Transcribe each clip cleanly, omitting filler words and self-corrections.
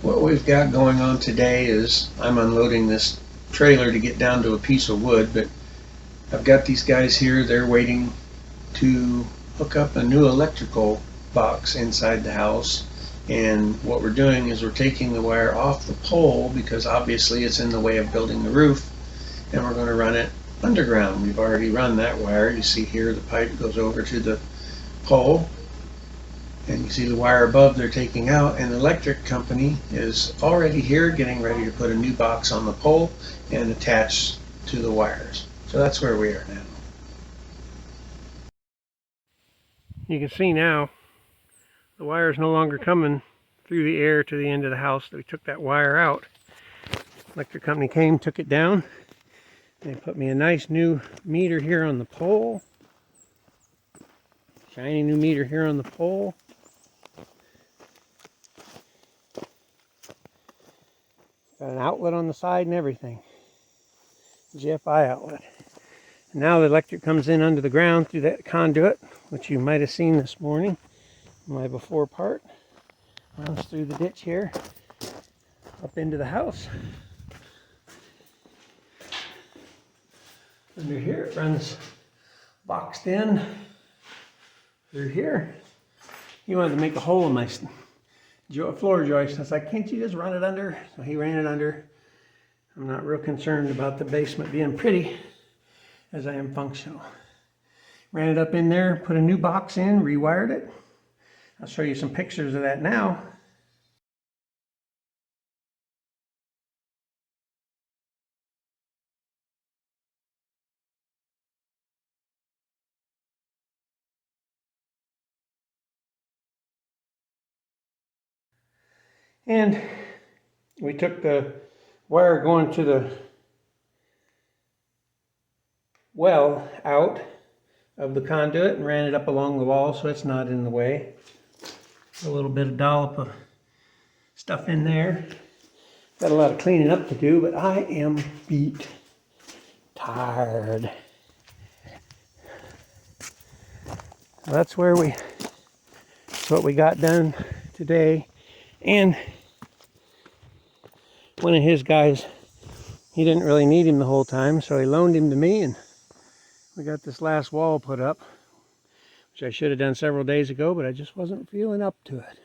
What we've got going on today is I'm unloading this trailer to get down to a piece of wood, but I've got these guys here, they're waiting to hook up a new electrical box inside the house. And what we're doing is we're taking the wire off the pole because obviously it's in the way of building the roof, and we're going to run it underground. We've already run that wire. You see here the pipe goes over to the pole, and you see the wire above they're taking out, and the electric company is already here getting ready to put a new box on the pole and attach to the wires. So that's where we are now. You can see now the wire is no longer coming through the air to the end of the house. We took that wire out. Electric company came, took it down. They put me a nice new meter here on the pole. Shiny new meter here on the pole. Got an outlet on the side and everything. GFI outlet. And now the electric comes in under the ground through that conduit, which you might have seen this morning. My before part runs through the ditch here, up into the house. Under here it runs boxed in through here. He wanted to make a hole in my floor joist. I was like, can't you just run it under? So he ran it under. I'm not real concerned about the basement being pretty as I am functional. Ran it up in there, put a new box in, rewired it. I'll show you some pictures of that now. And we took the wire going to the well out of the conduit and ran it up along the wall so it's not in the way. A little bit of dollop of stuff in there. Got a lot of cleaning up to do, but I am beat. Tired. That's what we got done today. And one of his guys, he didn't really need him the whole time, so he loaned him to me, and we got this last wall put up, which I should have done several days ago, but I just wasn't feeling up to it.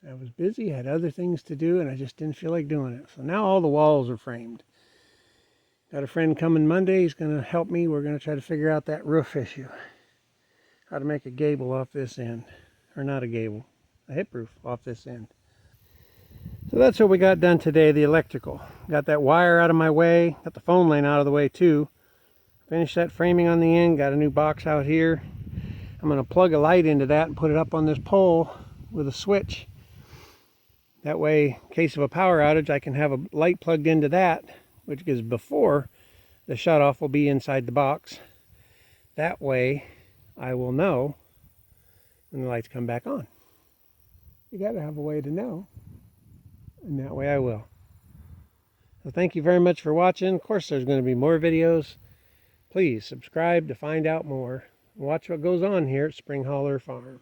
I was busy, had other things to do, and I just didn't feel like doing it. So now all the walls are framed. Got a friend coming Monday. He's going to help me. We're going to try to figure out that roof issue. How to make a gable off this end. Or not a gable, a hip roof off this end. So that's what we got done today, the electrical. Got that wire out of my way. Got the phone line out of the way too. Finished that framing on the end. Got a new box out here. I'm going to plug a light into that and put it up on this pole with a switch. That way, in case of a power outage, I can have a light plugged into that, which is before the shutoff will be inside the box. That way, I will know when the lights come back on. You got to have a way to know, and that way I will. So thank you very much for watching. Of course, there's going to be more videos. Please subscribe to find out more. Watch what goes on here at Spring Holler Farm.